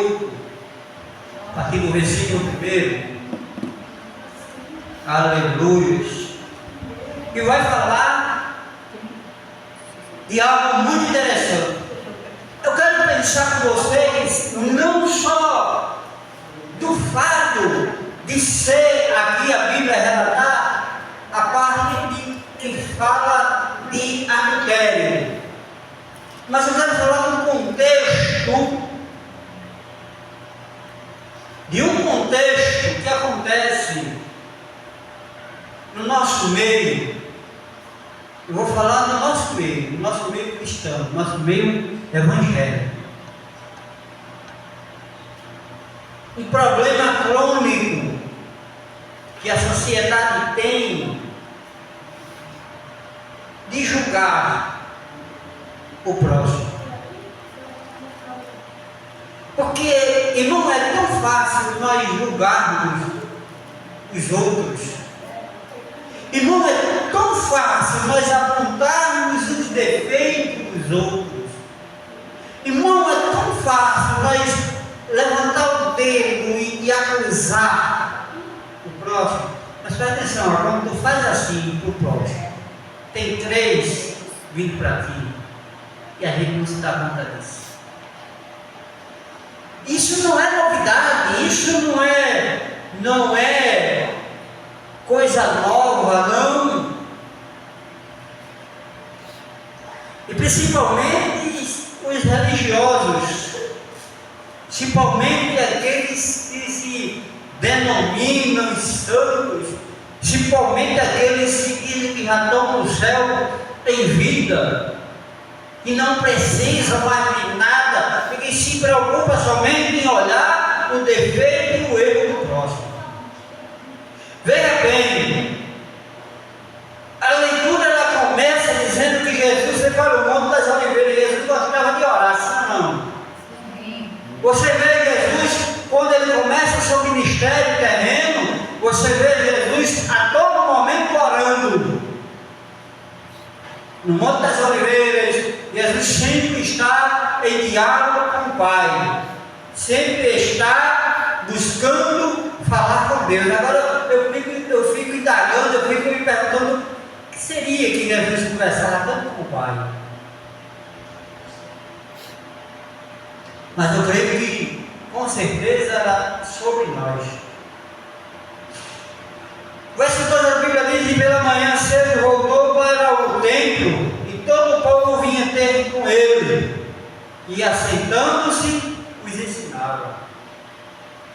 8, a partir do versículo 1. Aleluia. E vai falar de algo muito interessante. Eu quero pensar com vocês não só do fato de ser aqui a Bíblia relatar a parte que fala de adultério, mas eu quero falar de um contexto que acontece no nosso meio. Eu vou falar do nosso meio cristão, no nosso meio evangélico. Um problema crônico que a sociedade tem de julgar o próximo. Porque, irmão, é tão fácil nós julgarmos os outros. Irmão, é tão fácil nós apontarmos os defeitos dos outros. Irmão, é tão fácil nós levantar o dedo e acusar o próximo. Mas presta atenção, quando tu faz assim para o próximo, tem 3 vindo para ti, e a gente não se dá conta disso. Isso não é novidade, isso não é coisa nova, não. E principalmente os religiosos, principalmente aqueles que se denominam santos, principalmente aqueles que dizem que já estão no céu em vida, que não precisam mais de nada, e que se preocupa somente em olhar o defeito e o erro do próximo. Veja bem, a leitura ela começa dizendo que Jesus foi para o Monte das Oliveiras. Jesus gostava de orar, sim ou não? Você vê Jesus, quando ele começa o seu ministério terreno, você vê Jesus a todo momento orando. No Monte das Oliveiras, Jesus sempre está em diálogo com o Pai, sempre está buscando falar com Deus. Agora eu fico indagando, eu fico me perguntando o que seria que Jesus conversava tanto com o Pai. Mas eu creio que com certeza era sobre nós. O verso 2 da Bíblia diz: e pela manhã cedo voltou para o templo, e todo o povo vinha ter com ele, e assentando-se os ensinava.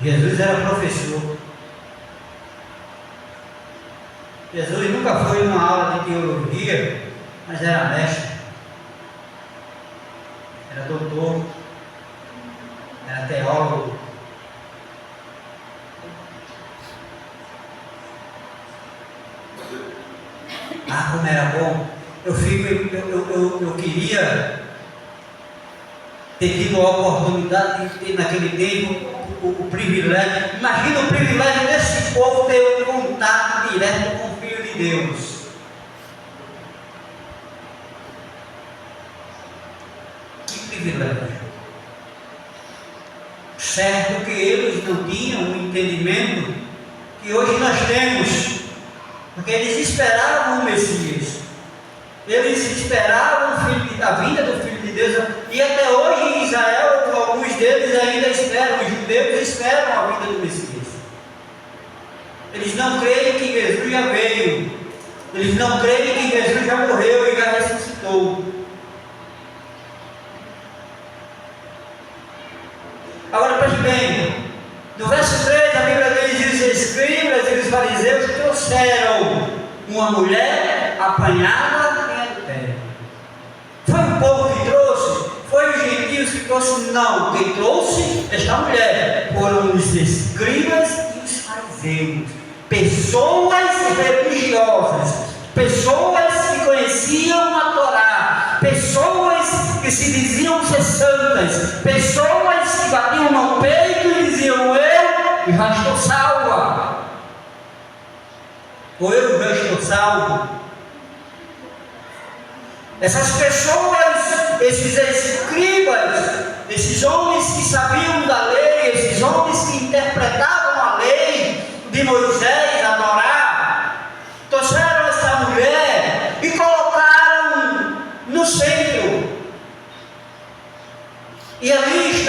Jesus era professor. Jesus nunca foi numa aula de teologia, mas era mestre, era doutor, era teólogo. Ah, como era bom! Eu queria ter tido a oportunidade de ter naquele tempo o privilégio. Imagina o privilégio desse povo ter um contato direto com o Filho de Deus. Que privilégio! Certo que eles não tinham o entendimento que hoje nós temos, porque eles esperavam o Messias, eles esperavam a vinda do Filho de Deus, e até hoje em Israel, alguns deles ainda esperam, os judeus esperam a vinda do Messias. Eles não creem que Jesus já veio, eles não creem que Jesus já morreu e já ressuscitou. Agora preste bem, no verso 3 a Bíblia diz: os escribas e os fariseus trouxeram uma mulher apanhada em adultério. Foi o povo que trouxe? Foi os gentios que trouxe? Não, quem trouxe esta mulher foram os escribas e os fariseus, pessoas religiosas, pessoas que conheciam a Torá, pessoas que se diziam ser santas, pessoas que batiam no peito e diziam: eu já estou salva, ou eu já estou salvo. Essas pessoas, esses escribas, esses homens que sabiam da lei,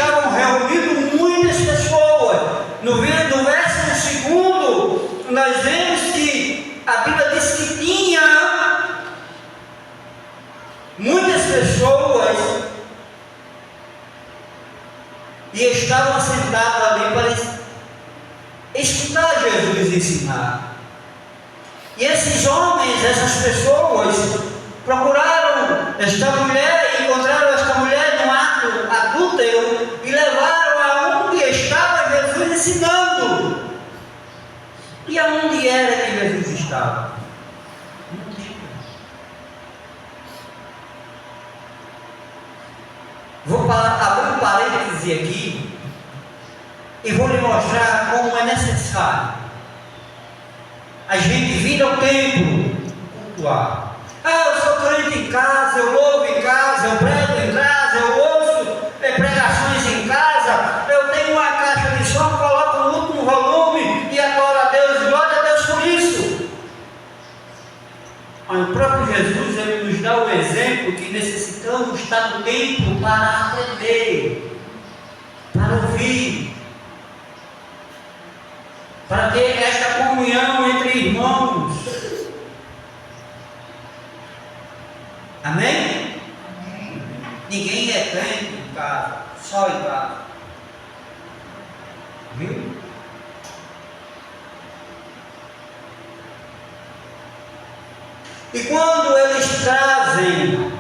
estavam reunidas muitas pessoas. No verso 2, nós vemos que a Bíblia diz que tinha muitas pessoas e estavam sentados ali para escutar Jesus ensinar. E esses homens, essas pessoas, procuraram esta mulher, encontraram esta mulher no ato adúltero e levaram aonde estava Jesus ensinando. E aonde era que Jesus estava? Não tinha. Vou abrir um parêntese aqui e vou lhe mostrar como é necessário a gente vir ao templo cultuar. Eu sou crente em casa, eu louvo em casa, eu prego em casa, eu ouço pregações em casa, eu tenho uma caixa de som, coloco no último volume e adoro a Deus, glória a Deus por isso. Mas o próprio Jesus, ele nos dá o exemplo que necessitamos estar no templo para aprender, para ouvir, para ter esta comunhão entre irmãos. Amém? Ninguém é crente em casa, só em casa. Viu? E quando eles trazem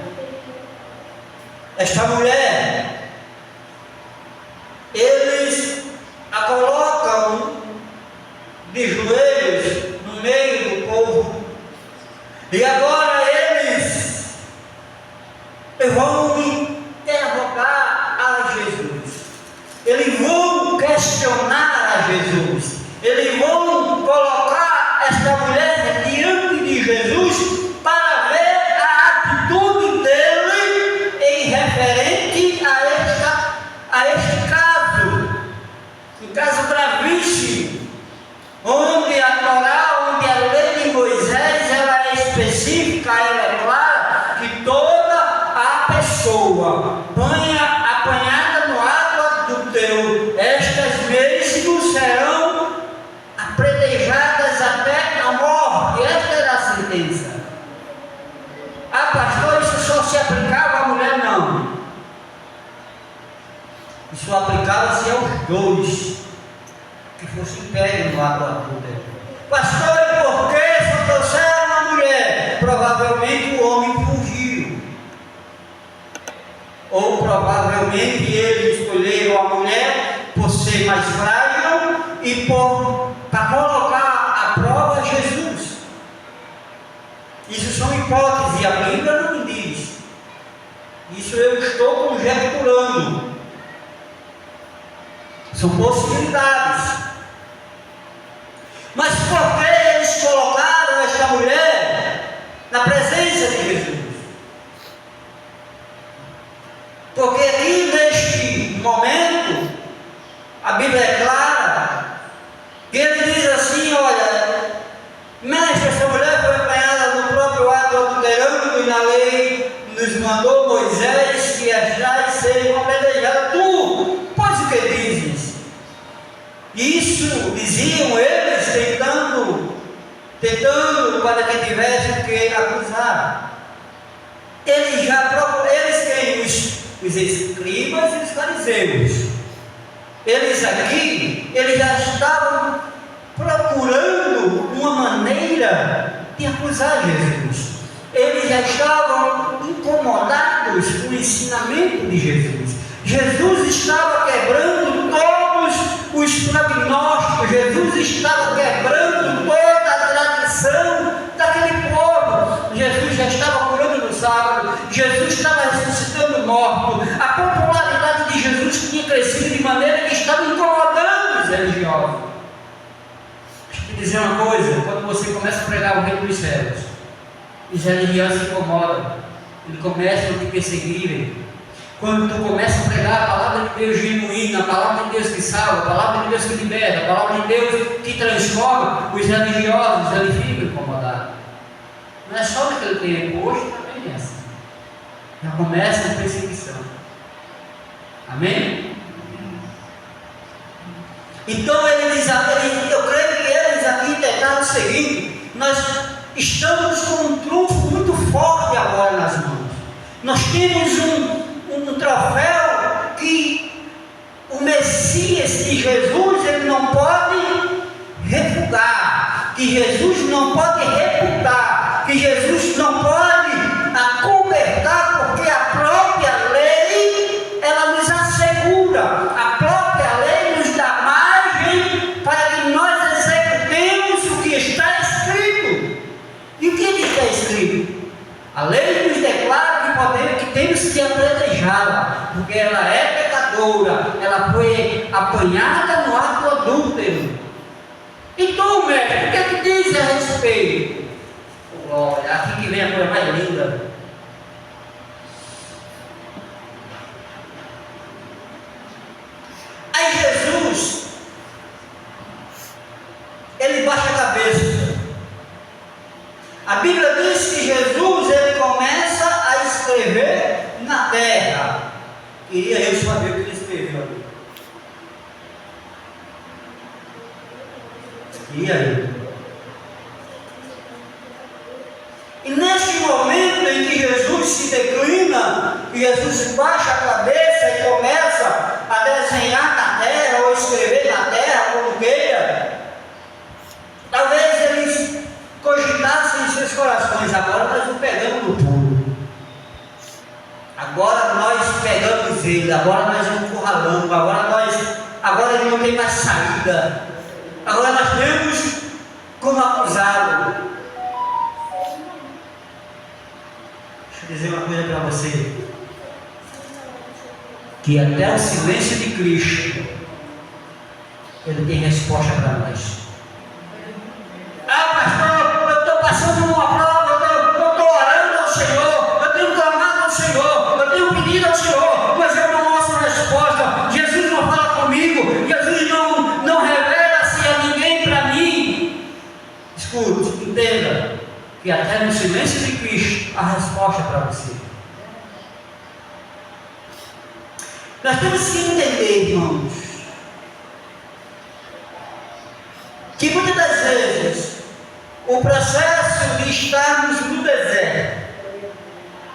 esta mulher, eles a colocam de joelhos no meio do povo. E agora eles vão interrogar a Jesus. Eles vão questionar a Jesus. Eles vão colocar esta mulher diante de Jesus para ver a atitude dele em referente a este caso. Um caso gravíssimo, onde a Torá, onde a lei de Moisés, ela é específica, ela é clara, que toda a pessoa apanhada no ato adúltero, estas mesmas serão apredejadas até a morte. Esta era a sentença. Ah, pastor, isso só se aplicava à mulher? Não. Isso aplicava-se aos dois que fossem pegos no ato adúltero. Pastor, e por que só trouxeram uma mulher? Provavelmente o homem fugiu. Ou provavelmente eles escolheram a mulher por ser mais frágil e para colocar à prova Jesus. Isso são hipóteses, a Bíblia não me diz. Isso eu estou conjecturando. São possibilidades. Mas por que eles colocaram esta mulher na presença de Jesus? Porque aqui neste momento, a Bíblia é clara, que ele diz assim: olha, mestre, essa mulher foi apanhada no próprio ato adulterando, e na lei nos mandou Moisés que as tais sejam apedrejadas. Tu, pois o que dizes? Isso diziam eles, tentando para que tivessem o que acusar. Eles quem? Os escribas e os fariseus. Eles já estavam procurando uma maneira de acusar Jesus. Eles já estavam incomodados com o ensinamento de Jesus. Jesus estava quebrando todos os prognósticos. Jesus estava quebrando toda a tradição daquele povo. Jesus já estava curando no sábado. Jesus estava ressuscitando morto. A popularidade de Jesus tinha crescido de maneira que estava incomodando os religiosos. Deixa eu te dizer uma coisa: quando você começa a pregar o reino dos céus, os religiosos se incomodam, eles começam a te perseguirem. Quando tu começa a pregar a palavra de Deus genuína, a palavra de Deus que salva, a palavra de Deus que liberta, a palavra de Deus que transforma, os religiosos, eles ficam incomodados. Não é só naquele tempo, hoje também é assim. Já começa a perseguição. Amém? Então eu creio que eles aqui tentaram o seguinte: nós estamos com um trunfo muito forte agora nas mãos. Nós temos um troféu que o Messias de Jesus ele não pode refugar, que Jesus não pode refutar, que Jesus não pode acobertar, porque a própria lei ela nos assegura, a própria lei nos dá margem para que nós executemos o que está escrito. E o que está escrito? A lei nos declara que temos que apedrejá-la, porque ela é pecadora, ela foi apanhada no ato adúltero. Então, mestre, o que é que diz a respeito? Olha, aqui que vem a coisa mais linda. Aí Jesus, ele baixa a cabeça. A Bíblia diz que Jesus, ele começa a escrever na terra. Queria eu saber o que ele escreveu ali. Queria eu. E neste momento em que Jesus se declina, que Jesus baixa a cabeça e começa a desenhar na terra, ou escrever na terra, como queira, talvez eles cogitassem em seus corações: agora nós o pegamos no pulo, agora nós pegamos ele, agora nós o encurralamos, agora ele não tem mais saída, agora nós temos como acusá-lo. Deixa eu dizer uma coisa para você, que até o silêncio de Cristo ele tem resposta para nós. Pastor, eu estou passando uma prova, eu estou orando ao Senhor, eu tenho clamado ao Senhor, eu tenho pedido ao Senhor, mas eu não ouço resposta. Jesus não fala comigo, Jesus não revela-se a ninguém para mim. Escute, entenda que até no silêncio de Cristo há resposta para você. Nós temos que entender, irmãos, que muitas das vezes o processo de estarmos no deserto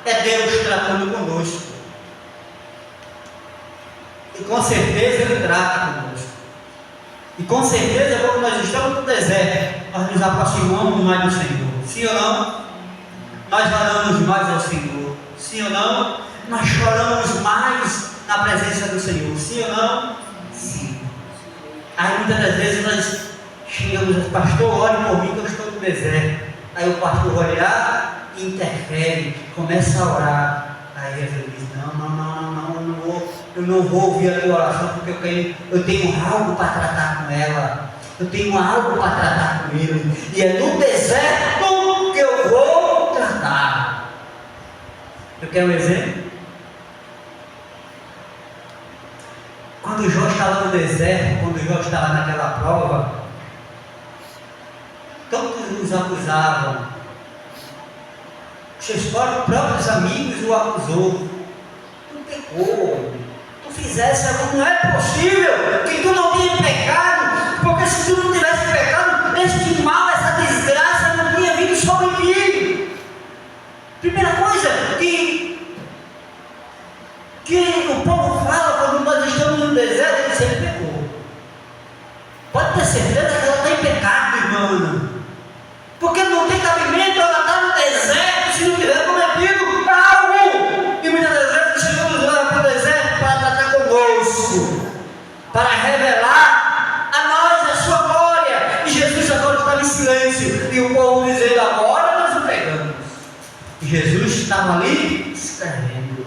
é Deus tratando conosco. E com certeza Ele trata conosco. E com certeza quando nós estamos no deserto, nós nos aproximamos mais do Senhor. Sim ou não? Nós oramos mais ao Senhor. Sim ou não? Nós choramos mais na presença do Senhor. Sim ou não? Sim. Aí muitas das vezes nós chegamos: pastor, ore por mim que eu estou no deserto. Aí o pastor vai lá e interfere, começa a orar. Aí Jesus diz: eu não vou ouvir a tua oração, porque eu tenho algo para tratar com ela. Eu tenho algo para tratar com ele. E é no deserto que eu vou tratar. Eu quero um exemplo. Quando Jó estava no deserto, quando Jó estava naquela prova, todos os acusavam. Seus próprios amigos o acusou. Tu pecou, tu fizesse algo. Não é possível que tu não tenha pecado, porque se tu não tivesse pecado, este mal, essa desgraça não tinha vindo sobre ti. Primeira coisa que o povo fala quando nós estamos no deserto, ele sempre pecou. Pode ter certeza que ela está em pecado, irmã. Porque não tem cabimento ela estar no deserto se não tiver cometido algo. E muitas das vezes o Senhor nos leva para o deserto para tratar conosco, para revelar a nós a sua glória. E Jesus agora estava em silêncio, e o povo dizendo: agora nós o pegamos. E Jesus estava ali escrevendo,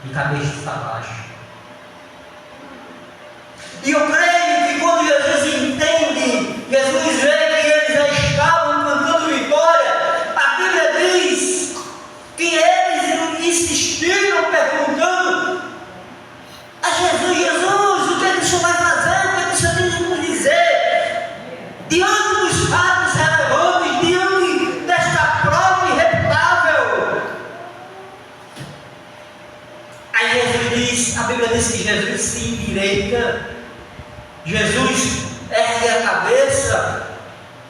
de cabeça para baixo. E eu creio que quando Jesus entende, Jesus vê que eles já estavam cantando vitória, a Bíblia diz que eles insistiram perguntando a Jesus: Jesus, o que é que o Senhor vai fazer? O que é que o Senhor tem de nos dizer? Diante dos fatos relevantes, diante desta prova irrefutável. Aí Jesus diz, a Bíblia diz que Jesus se endireita Jesus ergue a cabeça,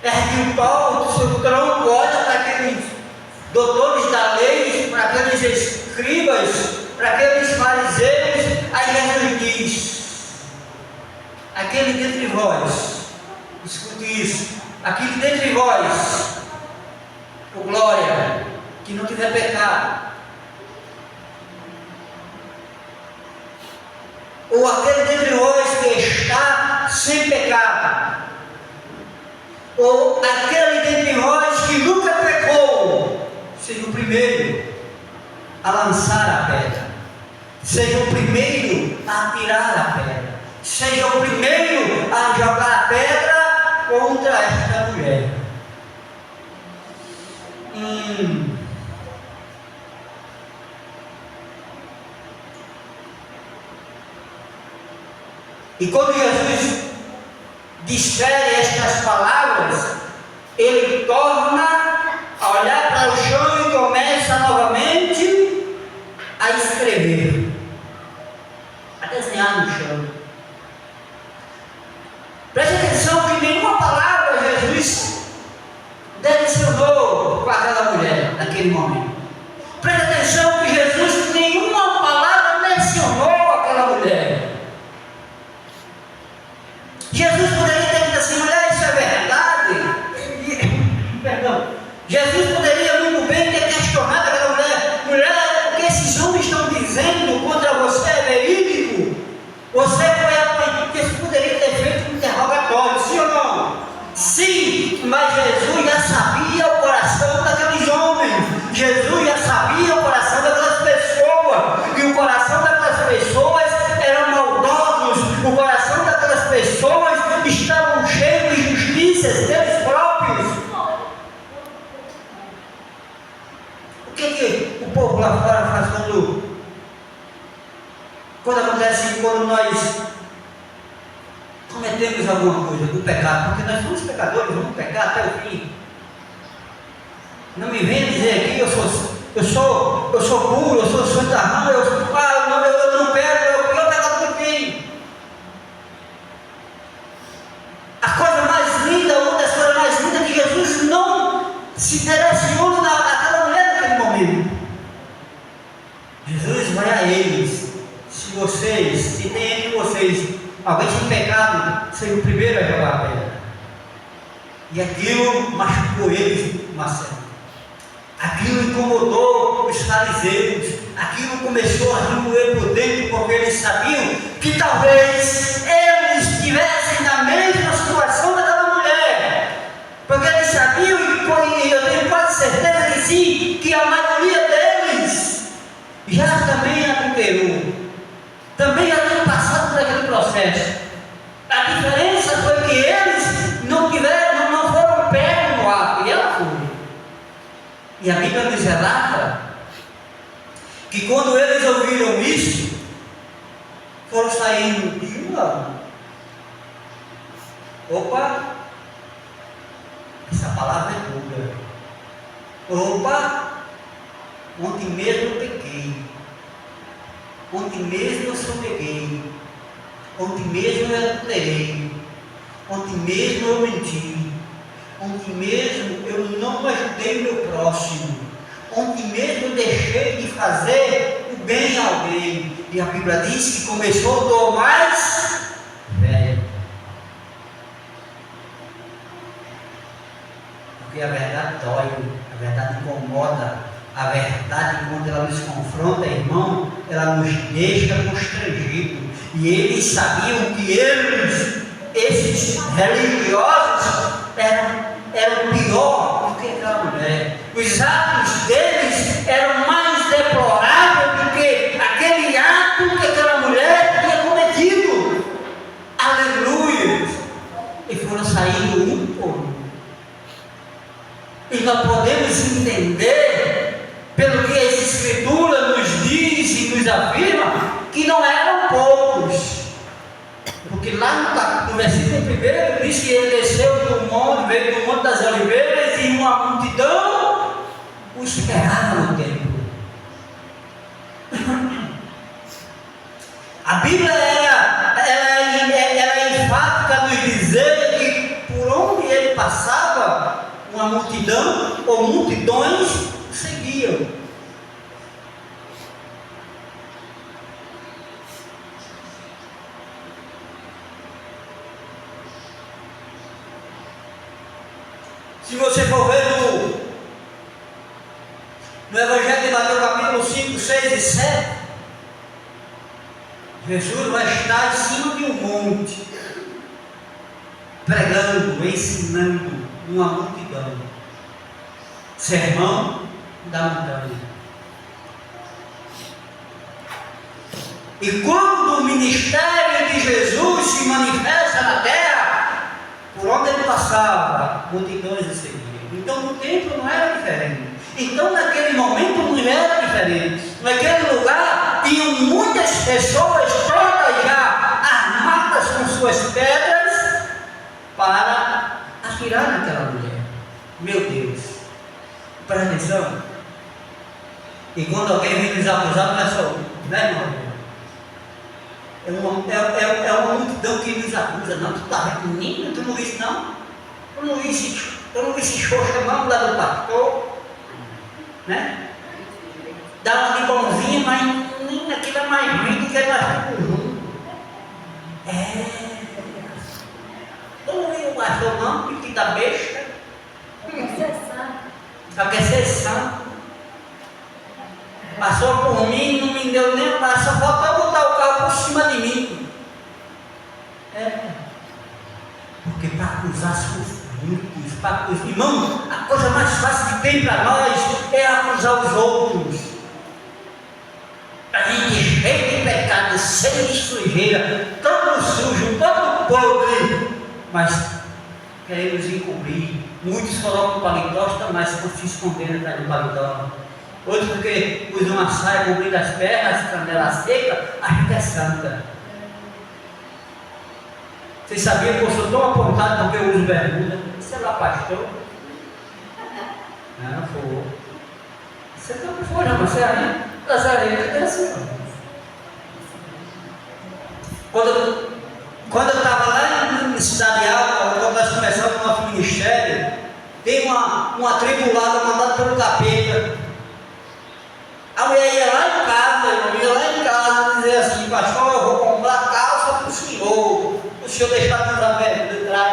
ergue o pau do seu tronco, olha para aqueles doutores da lei, para aqueles escribas, para aqueles fariseus. Aí Jesus diz: aquele dentre vós, escute isso, aquele dentre vós, por glória, que não tiver pecado, ou aquele dentre vós que está sem pecado, ou aquele dentre vós que nunca pecou, seja o primeiro a lançar a pedra, seja o primeiro a tirar a pedra, seja o primeiro a jogar a pedra contra esta mulher. E quando Jesus desfere estas palavras, ele torna a olhar para o chão e começa novamente a escrever, a desenhar no chão. Preste atenção que nenhuma palavra Jesus direcionou para aquela mulher naquele momento. Preste atenção que Jesus nenhuma palavra mencionou aquela mulher. Jesus poderia ter dito assim: mulher, isso é verdade? Perdão. Jesus poderia muito bem ter questionado aquela mulher: mulher, o que esses homens estão dizendo contra você é verídico? Você foi porque poderia ter feito um interrogatório, sim ou não? Sim, mas Jesus já sabia o coração daqueles homens. Jesus já sabia o coração daquelas pessoas. E o coração daquelas pessoas eram maldosos. O coração daquelas pessoas estavam cheios de injustiças deles próprios. O que o povo lá fora faz quando acontece, quando nós cometemos alguma coisa do pecado? Porque nós somos pecadores, vamos pecar até o fim. Não me venha dizer aqui: eu sou puro, eu sou santarrão, eu não pego, é o pior pecado que tem. A coisa mais linda, uma das coisas mais lindas, que Jesus não se direciona naquela mulher naquele momento. Jesus vai a eles: se tem entre vocês alguém sem pecado, seja o primeiro a jogar a pedra. E aquilo machucou eles, Marcelo. Aquilo incomodou os fariseus. Aquilo começou a remoer por dentro, porque eles sabiam que talvez eles estivessem na mesma situação daquela mulher. Porque eles sabiam, e eu tenho quase certeza que sim, que a maioria deles já também adulterou, também já tinham passado por aquele processo. A diferença foi que eles não foram pegos no ato, e ela foi. E a Bíblia nos relata que quando eles ouviram isso, foram saindo de uma. Opa, essa palavra é dura. Opa, ontem mesmo eu pequei. Ontem mesmo eu soneguei. Ontem mesmo eu adulterei. Ontem mesmo eu menti. Ontem mesmo eu não ajudei o meu próximo. Ontem mesmo eu deixei de fazer o bem a alguém. E a Bíblia diz que começou do mais velho. Porque a verdade dói, a verdade incomoda. A verdade, quando ela nos confronta, irmão, ela nos deixa constrangidos. E eles sabiam que esses religiosos, eram pior do que aquela mulher. Os atos deles eram mais deploráveis do que aquele ato que aquela mulher tinha cometido. Aleluia! E foram saindo um por um. E nós podemos entender, pelo que as Escrituras nos diz e nos afirma, que não eram poucos. Porque lá no versículo 1 diz que ele desceu do monte, veio do Monte das Oliveiras, e uma multidão o esperava no templo. A Bíblia ela enfatiza multidão ou multidões o seguiam. Se você for ver no Evangelho de Mateus capítulo 5, 6 e 7, Jesus vai estar em cima de um monte, pregando, ensinando uma multidão. Sermão da montanha. E quando o ministério de Jesus se manifesta na terra, por onde ele passava, multidões o seguiam. Então no templo não era diferente. Então naquele momento não era diferente. Naquele lugar tinham muitas pessoas todas já armadas com suas pedras para atirar naquela mulher. Meu Deus, presta atenção. E quando alguém vem nos acusar, não é só um, né, irmão? É uma multidão que nos acusa. Não, tu está vendo menino? Tu não viste não? Tu não viste xoxa não lá do pastor? Né? Dá uma de bonzinha, mas nem aquilo é mais ruim do que mais ruim. Tu não viu o pastor não? Que da besta? Só quer ser santo. Passou por mim, não me deu nem passo, só faltou botar o carro por cima de mim. Porque para acusar sofridos, para acusar, irmão, a coisa mais fácil que tem para nós é acusar os outros. A gente cheio de pecado, cheio de sujeira, todo sujo, todo podre, mas queremos encobrir. Muitos colocam o paletó, mas se escondendo atrás do paletó. Outros porque usam uma saia cobrindo as pernas, canela seca, a gente é santa. Vocês sabiam que eu sou tão apontado porque eu uso bermuda? Você é lá, pastor? Não, foi. Você não foi, não, você é Nazareno, é assim. Quando eu estava lá em Cidade Alta, quando nós começamos o nosso ministério, tem uma tribulada mandada pelo capeta. A mulher ia lá em casa, dizer assim, pastor, eu vou comprar calça para o senhor deixar de usar bermuda de trás.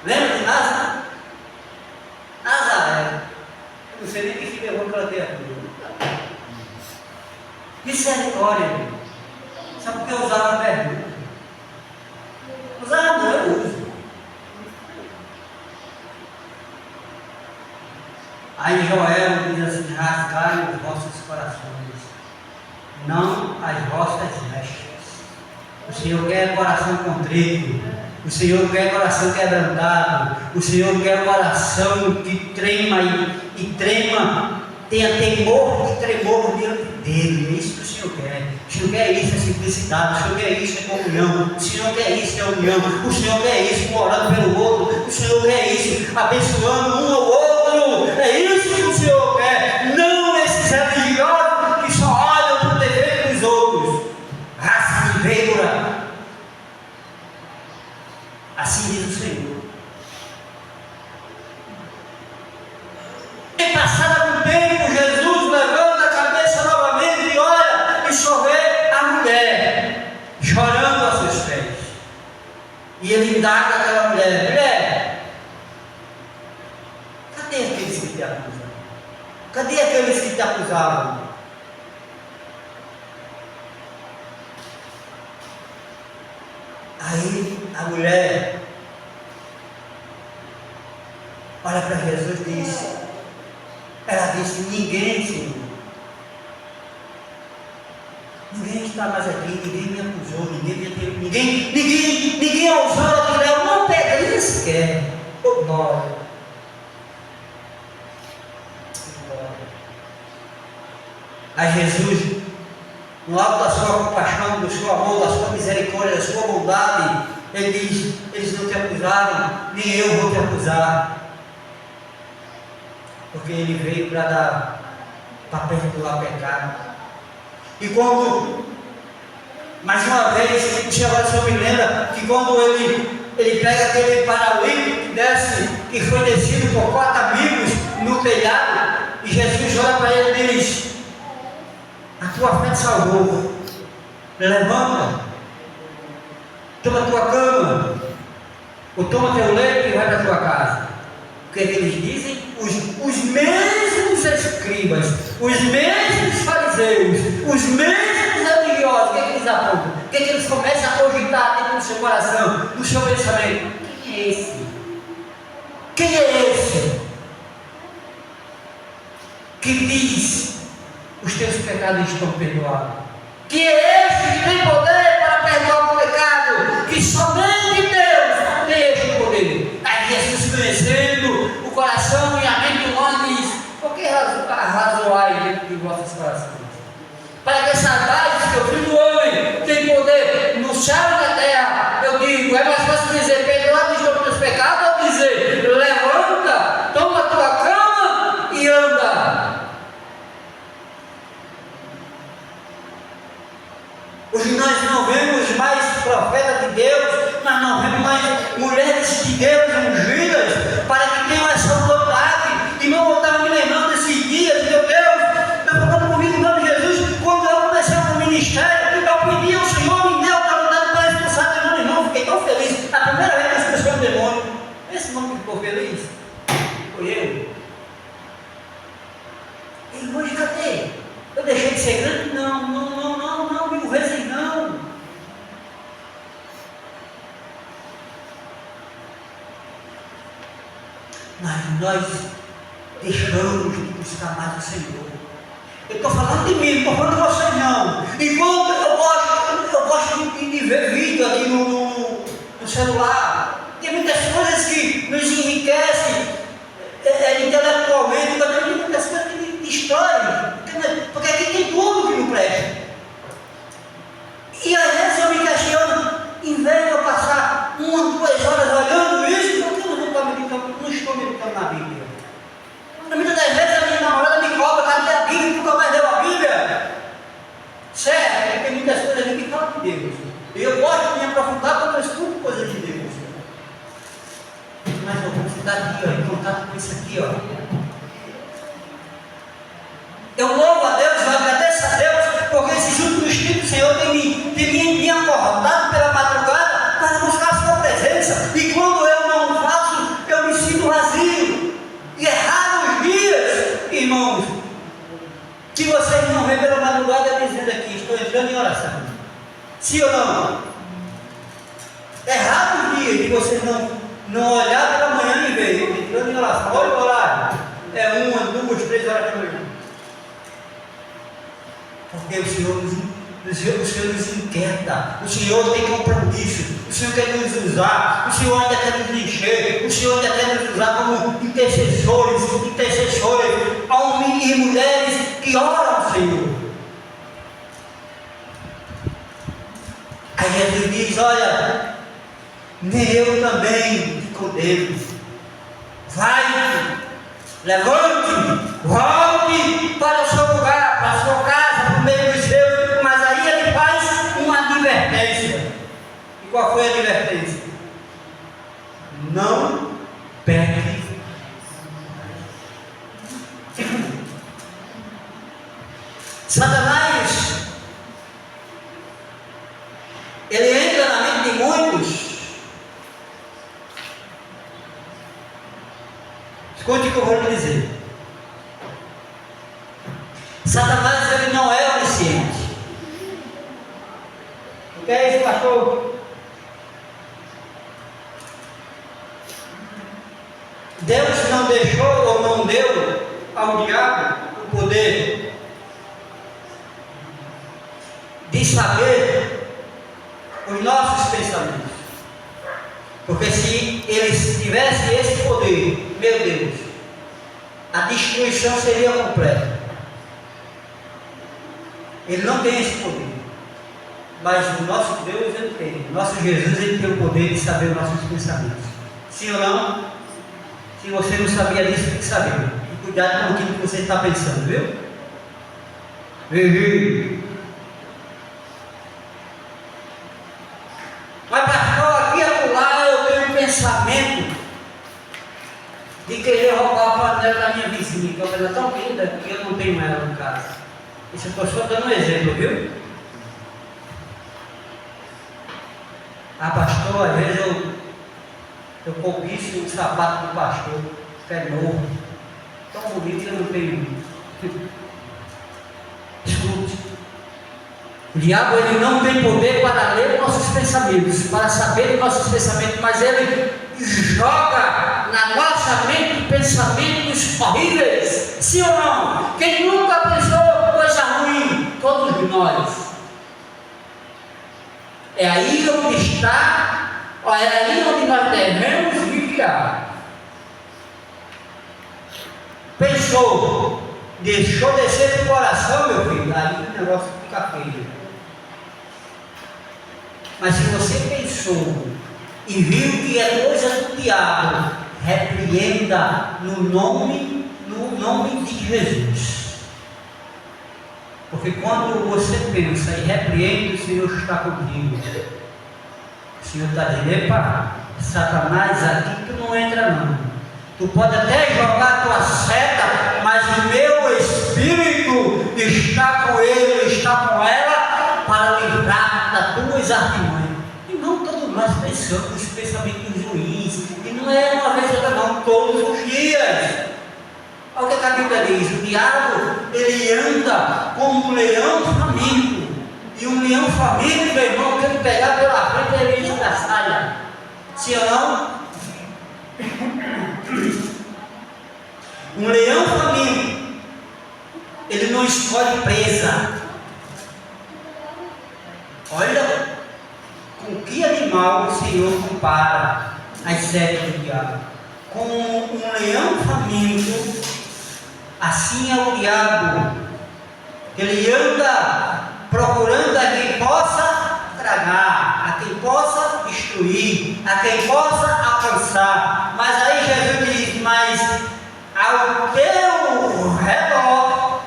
Lembra de Nazaré? Nazaré. Eu não sei nem quem se levou para ter. Misericórdia, meu. Sabe por que eu usava bermuda? Usava não, eu uso. Aí Joel diz assim: rasgai os vossos corações, não as vossas vestes. O Senhor quer coração contrito, o Senhor quer coração quebrantado, o Senhor quer coração que trema e trema, tenha temor e tremor diante dele. É isso que o Senhor quer. O Senhor quer isso, é simplicidade. O Senhor quer isso, é comunhão. O Senhor quer isso, é união. O Senhor quer isso, orando pelo outro. O Senhor quer isso, abençoando um ao outro. É isso que o Senhor quer. Não esses religiosos que só olham para o defeito dos outros. Raça de víbora. Assim diz o Senhor. E passado algum tempo, Jesus levanta a cabeça novamente e olha e só vê a mulher chorando aos seus pés. E ele indaga aquela mulher: mulher, cadê aqueles que te acusam? Cadê aqueles que te acusavam? Aí a mulher olha para Jesus e diz: ela disse, ninguém, Senhor. Ninguém está mais aqui, ninguém me acusou, ninguém ousou atirar uma pedrinha sequer. Oh, glória. Aí Jesus, no alto da sua compaixão, do seu amor, da sua misericórdia, da sua bondade, ele diz: eles não te acusaram, nem eu vou te acusar. Porque ele veio para perdoar o pecado. E quando, mais uma vez, o senhor me lembra que quando ele Ele pega aquele paralítico que foi descido por 4 amigos no telhado, e Jesus olha para ele e diz: a tua fé te salvou, levanta, toma tua cama, ou toma teu leito e vai para a tua casa. O que é que eles dizem? Os mesmos escribas, os mesmos fariseus, os mesmos religiosos, o que é que eles apontam? O que é que eles começam a cogitar dentro do seu coração, do seu pensamento? Quem é esse? Quem é esse que diz: os teus pecados estão perdoados? Que é esse que tem poder para perdoar o pecado? Que somente Deus tem esse poder. Aí Jesus, conhecendo o coração e a mente do homem, diz: por que razoai dentro de vossos corações? Para que saibais que o Filho do Homem tem poder no céu e na terra. Eu digo, é mais fácil dizer: perdoados estão os teus pecados, ou dizer: levanta, toma a tua cama e anda. Hoje nós não vemos mais profetas de Deus, nós não vemos mais mulheres de Deus ungidas para que tenham essa autoridade. Irmão, eu estava me lembrando desses dias, meu Deus, eu falando comigo em nome de Jesus, quando eu comecei o ministério, eu pedi ao Senhor, me deu autoridade para expulsar demônio. Irmão, fiquei tão feliz. A primeira vez que eu expulsei um demônio, esse irmão ficou feliz, foi eu. Irmão, cadê? Eu deixei de ser grande? Não, 1000 vezes não. Mas nós deixamos de buscar mais o Senhor. Eu estou falando de mim, não estou falando de vocês não. Enquanto eu gosto de ver vídeo aqui no celular, tem muitas coisas que nos enriquecem intelectualmente, mas tem muitas coisas que nos destroem, porque aqui tem tudo que não presta. E às vezes eu me questiono, em vez de eu passar 1 ou 2 horas olhando isso, por que eu não estou meditando na Bíblia? Muitas das vezes a minha namorada me cobra: cadê a Bíblia? Nunca mais leu a Bíblia? Certo, porque tem muitas coisas ali que falam de Deus. E eu gosto de me aprofundar quando eu estudo coisas de Deus. Mas eu vou ficar aqui, em contato com isso aqui, Eu louvo a Deus, eu agradeço a Deus, porque esses últimos tempos o Senhor tem me acordado pela madrugada para buscar a sua presença. E quando eu não faço, eu me sinto vazio. E é raro os dias, irmãos, que vocês não vêem pela madrugada dizendo aqui: estou entrando em oração. Sim ou não? É raro os dias que vocês não olhar pela manhã e ver entrando em oração. Olha o horário. É 1, 2, 3 horas da manhã. Porque o Senhor nos inquieta, o Senhor tem compromisso, o Senhor quer nos usar, o Senhor ainda quer nos encher, o Senhor ainda quer nos usar como intercessores, homens e mulheres que oram ao Senhor. Aí Jesus diz: olha, nem eu também, Nicodemo, vai, levante, volte para o seu lugar, para a sua casa, no meio dos seus. Mas aí ele faz uma advertência. E qual foi a advertência? Não peque. Satanás, ele entra na mente de muitos. Escute o que eu vou lhe dizer. Satanás, ele não é onisciente. O que é isso, pastor? Deus não deixou ou não deu ao diabo o poder de saber os nossos pensamentos. Porque se ele tivesse esse poder, meu Deus, a destruição seria completa. Ele não tem esse poder. Mas o nosso Deus, ele tem. O nosso Jesus, ele tem o poder de saber os nossos pensamentos. Sim ou não? Se você não sabia disso, tem que saber. E cuidado com aquilo que você está pensando, viu? Mas pastor, aqui e acolá eu tenho pensamento de querer roubar a panela da minha vizinha, que ela é tão linda que eu não tenho ela em casa. Isso eu estou só dando um exemplo, viu? Ah, pastor, às vezes eu cobiço o sapato do pastor, que é novo, tão bonito que eu não tenho. Escute, o diabo ele não tem poder para ler nossos pensamentos, para saber os nossos pensamentos, mas ele joga na nossa mente pensamentos horríveis, sim ou não? Quem nunca pensou coisa ruim? Todos nós. É aí onde está, é aí onde nós devemos vigiar. Pensou, deixou descer do coração, meu filho, aí o negócio fica feio. Mas se você pensou e viu que é coisa do diabo, repreenda no nome de Jesus. Porque quando você pensa e repreende, o Senhor está contigo. O Senhor está dizendo: epa, Satanás, aqui tu não entra não. Tu pode até jogar tua seta, mas o meu espírito está com ele, está com ela, para livrar das tuas artimanhas. E não todos nós pensamos pensamentos ruins, e não é uma vez outra não, todos os dias. Olha o que a Bíblia diz: o diabo, ele anda como um leão faminto, e um leão faminto, meu irmão, que ele pegar pela frente, ele enche da saia. Se ou não? Um leão faminto, ele não escolhe presa. Olha com que animal o Senhor compara as setas do diabo. Com um leão faminto, assim é o diabo. Ele anda procurando a quem possa tragar, a quem possa destruir, a quem possa alcançar. Mas aí Jesus diz: mas ao teu redor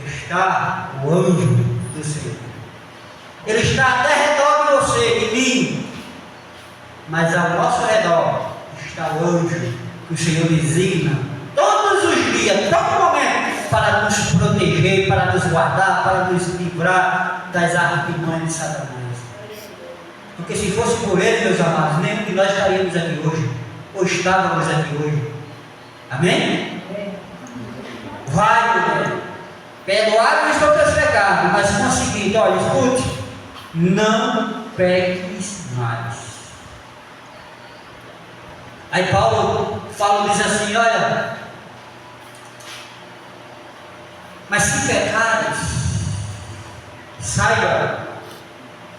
está o anjo do Senhor. Ele está até redor de você, de mim, mas ao nosso redor está o anjo que o Senhor designa todos os dias, todo momento, para nos proteger, para nos guardar, para nos livrar das artimanhas de Satanás. Porque se fosse por ele, meus amados, nem que nós estaríamos aqui hoje, ou estávamos aqui hoje. Amém? Vai, mulher, perdoaram os teus pecados, mas com o seguinte: olha, escute, não peques mais. Aí Paulo diz assim: olha, mas se pecares, saiba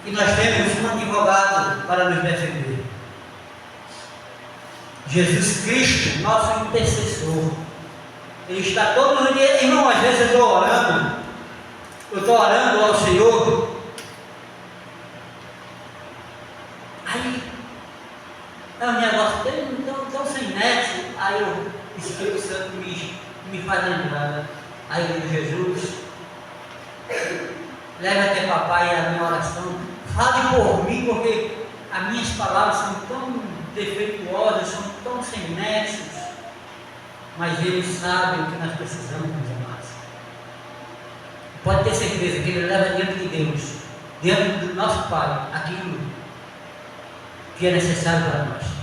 que nós temos um advogado para nos defender, Jesus Cristo, nosso intercessor. Ele está todos os dias. Irmão, às vezes eu estou orando ao Senhor, aí é um negócio tão sem nexo. Aí o Espírito Santo me faz lembrar. Aí eu digo: Jesus, leva até papai a minha oração, fale por mim, porque as minhas palavras são tão defeituosas, são tão sem nexos, mas Ele sabe o que nós precisamos, meus amados. Pode ter certeza que Ele leva diante de Deus, diante do nosso Pai, aquilo que é necessário para nós.